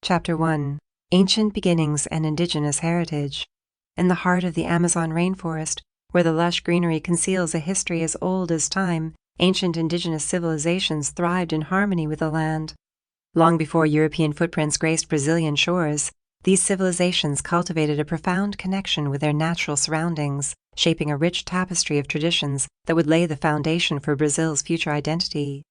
Chapter 1: Ancient Beginnings and Indigenous Heritage. In the heart of the Amazon rainforest, where the lush greenery conceals a history as old as time, ancient indigenous civilizations thrived in harmony with the land. Long before European footprints graced Brazilian shores, these civilizations cultivated a profound connection with their natural surroundings, shaping a rich tapestry of traditions that would lay the foundation for Brazil's future identity.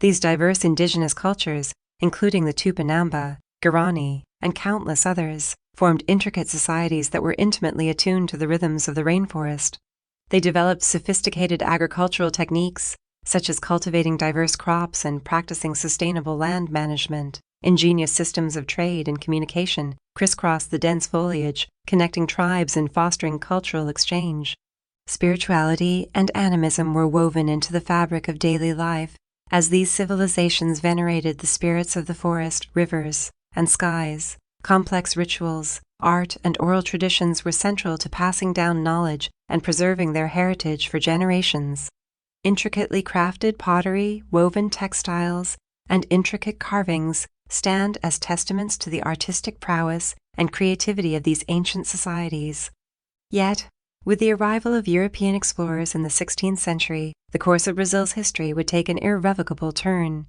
These diverse indigenous cultures, including the Tupinamba, Guarani, and countless others, formed intricate societies that were intimately attuned to the rhythms of the rainforest. They developed sophisticated agricultural techniques, such as cultivating diverse crops and practicing sustainable land management. Ingenious systems of trade and communication crisscrossed the dense foliage, connecting tribes and fostering cultural exchange. Spirituality and animism were woven into the fabric of daily life, as these civilizations venerated the spirits of the forest, rivers, and skies. Complex rituals, art, and oral traditions were central to passing down knowledge and preserving their heritage for generations. Intricately crafted pottery, woven textiles, and intricate carvings stand as testaments to the artistic prowess and creativity of these ancient societies. Yet, with the arrival of European explorers in the 16th century, the course of Brazil's history would take an irrevocable turn.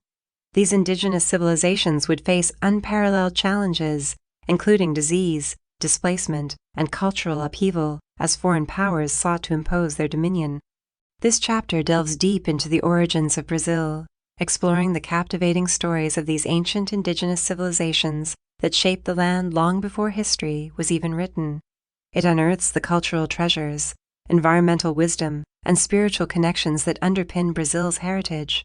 These indigenous civilizations would face unparalleled challenges, including disease, displacement, and cultural upheaval, as foreign powers sought to impose their dominion. This chapter delves deep into the origins of Brazil, exploring the captivating stories of these ancient indigenous civilizations that shaped the land long before history was even written. It unearths the cultural treasures, environmental wisdom, and spiritual connections that underpin Brazil's heritage.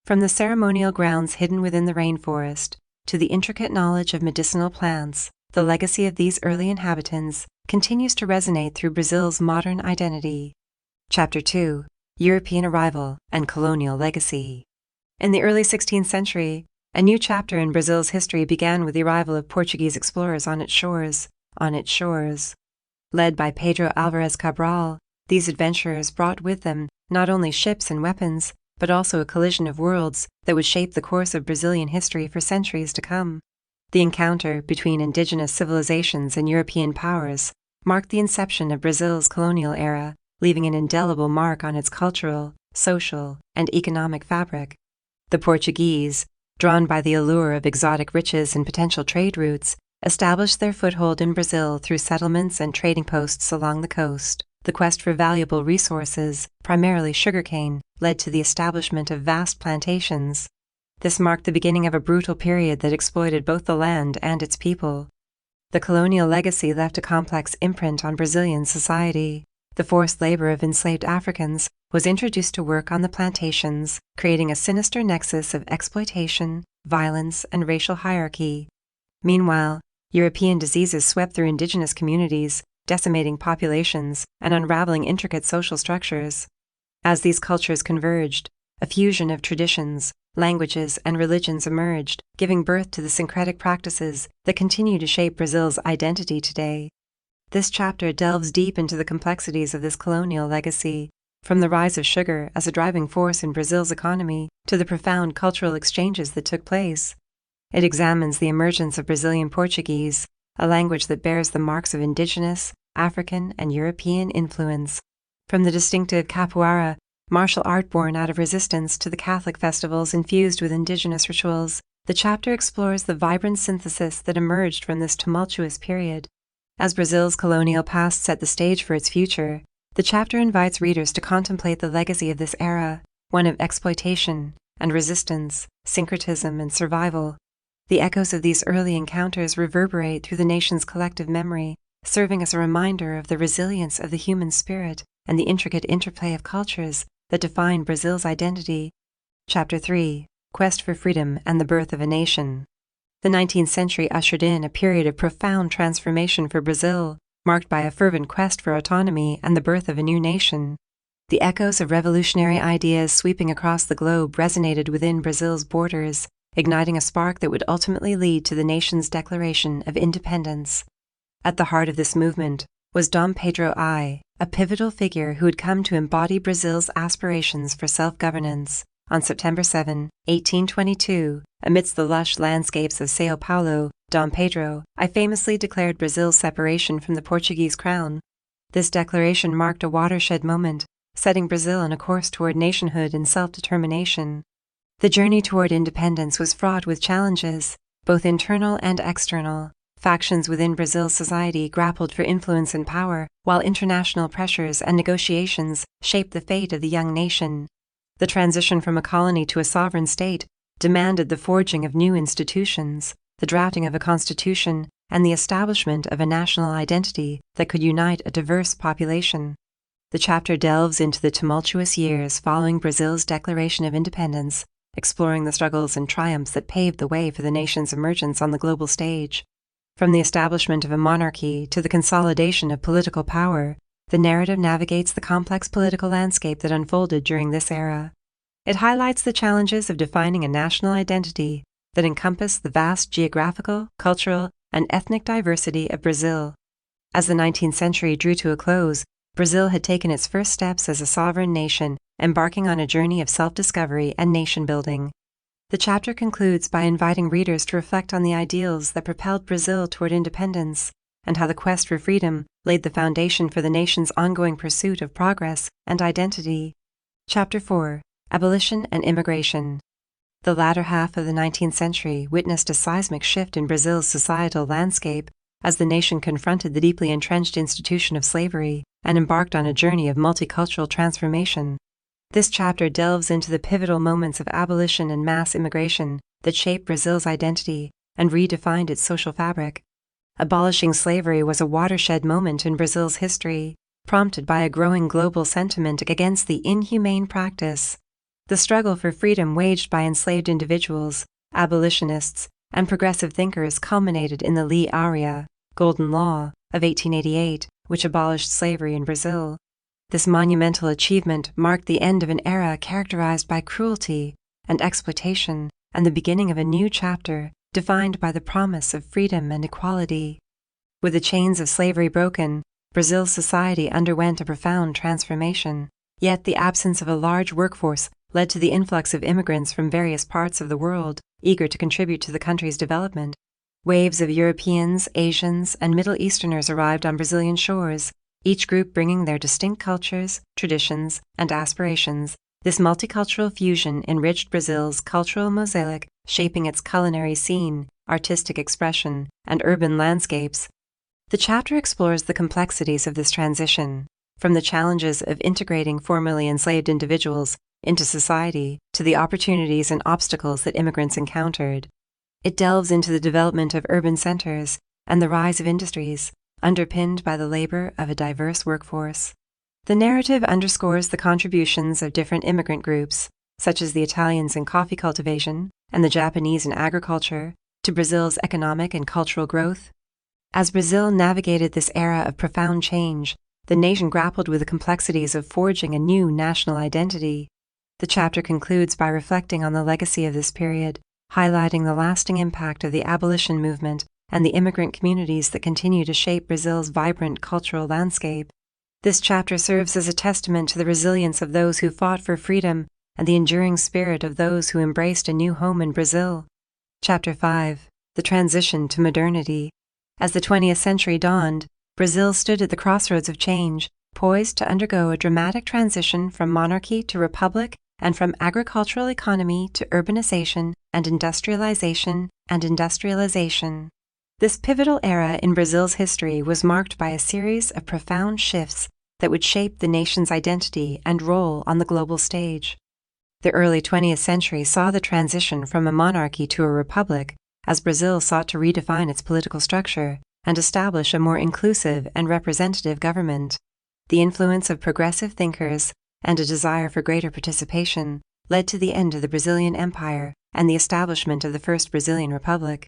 From the ceremonial grounds hidden within the rainforest to the intricate knowledge of medicinal plants, the legacy of these early inhabitants continues to resonate through Brazil's modern identity. Chapter 2: European Arrival and Colonial Legacy. In the early 16th century, a new chapter in Brazil's history began with the arrival of Portuguese explorers on its shores. Led by Pedro Álvares Cabral, these adventurers brought with them not only ships and weapons, but also a collision of worlds that would shape the course of Brazilian history for centuries to come. The encounter between indigenous civilizations and European powers marked the inception of Brazil's colonial era, leaving an indelible mark on its cultural, social, and economic fabric. The Portuguese, drawn by the allure of exotic riches and potential trade routes, established their foothold in Brazil through settlements and trading posts along the coast. The quest for valuable resources, primarily sugarcane, led to the establishment of vast plantations. This marked the beginning of a brutal period that exploited both the land and its people. The colonial legacy left a complex imprint on Brazilian society. The forced labor of enslaved Africans was introduced to work on the plantations, creating a sinister nexus of exploitation, violence, and racial hierarchy. Meanwhile, European diseases swept through indigenous communities, decimating populations and unraveling intricate social structures. As these cultures converged, a fusion of traditions, languages, and religions emerged, giving birth to the syncretic practices that continue to shape Brazil's identity today. This chapter delves deep into the complexities of this colonial legacy, from the rise of sugar as a driving force in Brazil's economy to the profound cultural exchanges that took place. It examines the emergence of Brazilian Portuguese, a language that bears the marks of indigenous, African, and European influence. From the distinctive capoeira, martial art born out of resistance, to the Catholic festivals infused with indigenous rituals, the chapter explores the vibrant synthesis that emerged from this tumultuous period. As Brazil's colonial past set the stage for its future, the chapter invites readers to contemplate the legacy of this era, one of exploitation and resistance, syncretism and survival. The echoes of these early encounters reverberate through the nation's collective memory, serving as a reminder of the resilience of the human spirit and the intricate interplay of cultures that define Brazil's identity. Chapter 3: Quest for Freedom and the Birth of a Nation. The 19th century ushered in a period of profound transformation for Brazil, marked by a fervent quest for autonomy and the birth of a new nation. The echoes of revolutionary ideas sweeping across the globe resonated within Brazil's borders, igniting a spark that would ultimately lead to the nation's declaration of independence. At the heart of this movement was Dom Pedro I, a pivotal figure who had come to embody Brazil's aspirations for self-governance. On September 7, 1822, amidst the lush landscapes of São Paulo, Dom Pedro I famously declared Brazil's separation from the Portuguese crown. This declaration marked a watershed moment, setting Brazil on a course toward nationhood and self-determination. The journey toward independence was fraught with challenges, both internal and external. Factions within Brazil's society grappled for influence and power, while international pressures and negotiations shaped the fate of the young nation. The transition from a colony to a sovereign state demanded the forging of new institutions, the drafting of a constitution, and the establishment of a national identity that could unite a diverse population. The chapter delves into the tumultuous years following Brazil's declaration of independence, exploring the struggles and triumphs that paved the way for the nation's emergence on the global stage. From the establishment of a monarchy to the consolidation of political power, the narrative navigates the complex political landscape that unfolded during this era. It highlights the challenges of defining a national identity that encompass the vast geographical, cultural, and ethnic diversity of Brazil. As the 19th century drew to a close, Brazil had taken its first steps as a sovereign nation, embarking on a journey of self-discovery and nation-building. The chapter concludes by inviting readers to reflect on the ideals that propelled Brazil toward independence, and how the quest for freedom laid the foundation for the nation's ongoing pursuit of progress and identity. Chapter 4: Abolition and Immigration. The latter half of the 19th century witnessed a seismic shift in Brazil's societal landscape as the nation confronted the deeply entrenched institution of slavery and embarked on a journey of multicultural transformation. This chapter delves into the pivotal moments of abolition and mass immigration that shaped Brazil's identity and redefined its social fabric. Abolishing slavery was a watershed moment in Brazil's history, prompted by a growing global sentiment against the inhumane practice. The struggle for freedom waged by enslaved individuals, abolitionists, and progressive thinkers culminated in the Lei Áurea, Golden Law, of 1888, which abolished slavery in Brazil. This monumental achievement marked the end of an era characterized by cruelty and exploitation and the beginning of a new chapter defined by the promise of freedom and equality. With the chains of slavery broken, Brazil's society underwent a profound transformation, yet the absence of a large workforce led to the influx of immigrants from various parts of the world, eager to contribute to the country's development. Waves of Europeans, Asians, and Middle Easterners arrived on Brazilian shores, each group bringing their distinct cultures, traditions, and aspirations. This multicultural fusion enriched Brazil's cultural mosaic, shaping its culinary scene, artistic expression, and urban landscapes. The chapter explores the complexities of this transition, from the challenges of integrating formerly enslaved individuals into society to the opportunities and obstacles that immigrants encountered. It delves into the development of urban centers and the rise of industries, underpinned by the labor of a diverse workforce. The narrative underscores the contributions of different immigrant groups, such as the Italians in coffee cultivation and the Japanese in agriculture, to Brazil's economic and cultural growth. As Brazil navigated this era of profound change, the nation grappled with the complexities of forging a new national identity. The chapter concludes by reflecting on the legacy of this period, highlighting the lasting impact of the abolition movement and the immigrant communities that continue to shape Brazil's vibrant cultural landscape. This chapter serves as a testament to the resilience of those who fought for freedom and the enduring spirit of those who embraced a new home in Brazil. Chapter 5: The Transition to Modernity. As the 20th century dawned, Brazil stood at the crossroads of change, poised to undergo a dramatic transition from monarchy to republic and from agricultural economy to urbanization and industrialization. This pivotal era in Brazil's history was marked by a series of profound shifts that would shape the nation's identity and role on the global stage. The early 20th century saw the transition from a monarchy to a republic as Brazil sought to redefine its political structure and establish a more inclusive and representative government. The influence of progressive thinkers and a desire for greater participation led to the end of the Brazilian Empire and the establishment of the First Brazilian Republic.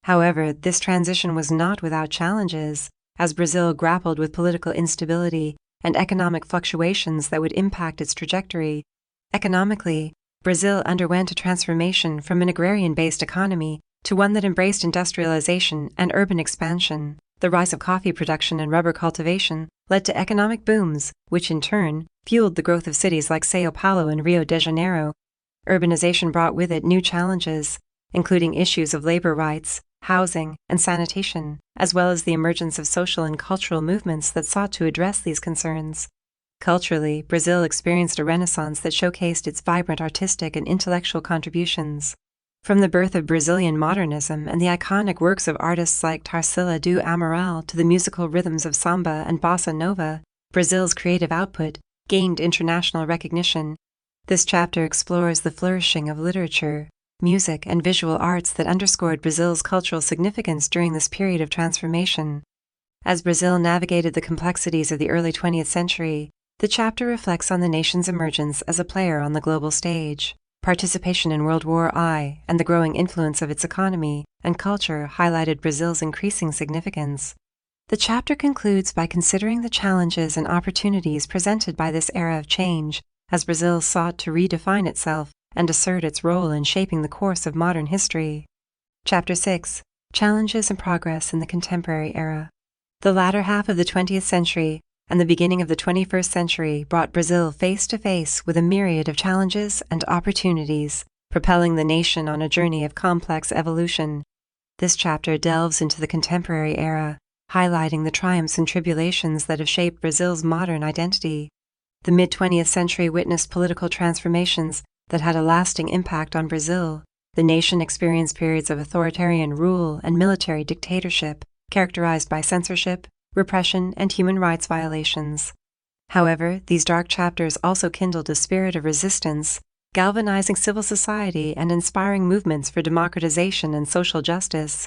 However, this transition was not without challenges, as Brazil grappled with political instability and economic fluctuations that would impact its trajectory. Economically, Brazil underwent a transformation from an agrarian-based economy to one that embraced industrialization and urban expansion. The rise of coffee production and rubber cultivation led to economic booms, which in turn fueled the growth of cities like São Paulo and Rio de Janeiro. Urbanization brought with it new challenges, including issues of labor rights, housing, and sanitation, as well as the emergence of social and cultural movements that sought to address these concerns. Culturally, Brazil experienced a renaissance that showcased its vibrant artistic and intellectual contributions. From the birth of Brazilian modernism and the iconic works of artists like Tarsila do Amaral to the musical rhythms of samba and bossa nova, Brazil's creative output gained international recognition. This chapter explores the flourishing of literature, music, and visual arts that underscored Brazil's cultural significance during this period of transformation. As Brazil navigated the complexities of the early 20th century, the chapter reflects on the nation's emergence as a player on the global stage. Participation in World War I and the growing influence of its economy and culture highlighted Brazil's increasing significance. The chapter concludes by considering the challenges and opportunities presented by this era of change as Brazil sought to redefine itself and assert its role in shaping the course of modern history. Chapter 6: Challenges and Progress in the Contemporary Era. The latter half of the 20th century and the beginning of the 21st century brought Brazil face to face with a myriad of challenges and opportunities, propelling the nation on a journey of complex evolution. This chapter delves into the contemporary era, highlighting the triumphs and tribulations that have shaped Brazil's modern identity. The mid-20th century witnessed political transformations that had a lasting impact on Brazil. The nation experienced periods of authoritarian rule and military dictatorship, characterized by censorship, repression, and human rights violations. However, these dark chapters also kindled a spirit of resistance, galvanizing civil society and inspiring movements for democratization and social justice.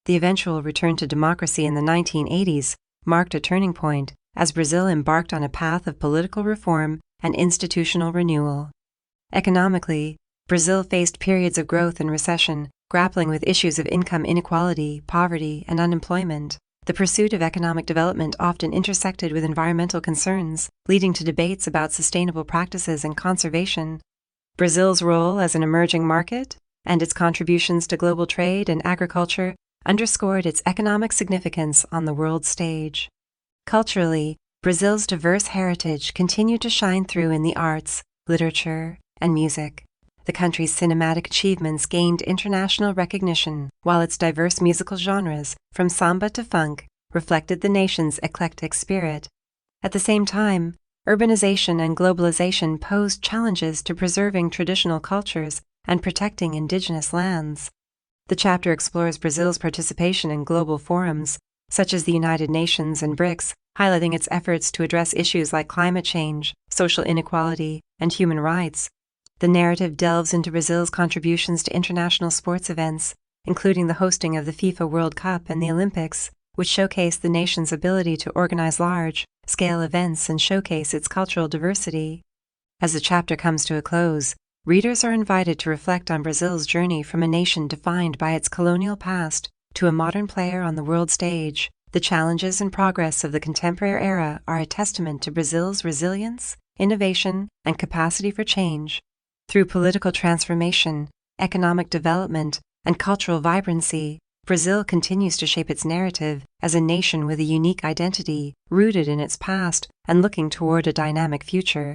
The eventual return to democracy in the 1980s marked a turning point as Brazil embarked on a path of political reform and institutional renewal. Economically, Brazil faced periods of growth and recession, grappling with issues of income inequality, poverty, and unemployment. The pursuit of economic development often intersected with environmental concerns, leading to debates about sustainable practices and conservation. Brazil's role as an emerging market and its contributions to global trade and agriculture underscored its economic significance on the world stage. Culturally, Brazil's diverse heritage continued to shine through in the arts, literature, and music. The country's cinematic achievements gained international recognition, while its diverse musical genres, from samba to funk, reflected the nation's eclectic spirit. At the same time, urbanization and globalization posed challenges to preserving traditional cultures and protecting indigenous lands. The chapter explores Brazil's participation in global forums, such as the United Nations and BRICS, highlighting its efforts to address issues like climate change, social inequality, and human rights. The narrative delves into Brazil's contributions to international sports events, including the hosting of the FIFA World Cup and the Olympics, which showcase the nation's ability to organize large-scale events and showcase its cultural diversity. As the chapter comes to a close, readers are invited to reflect on Brazil's journey from a nation defined by its colonial past to a modern player on the world stage. The challenges and progress of the contemporary era are a testament to Brazil's resilience, innovation, and capacity for change. Through political transformation, economic development, and cultural vibrancy, Brazil continues to shape its narrative as a nation with a unique identity, rooted in its past and looking toward a dynamic future.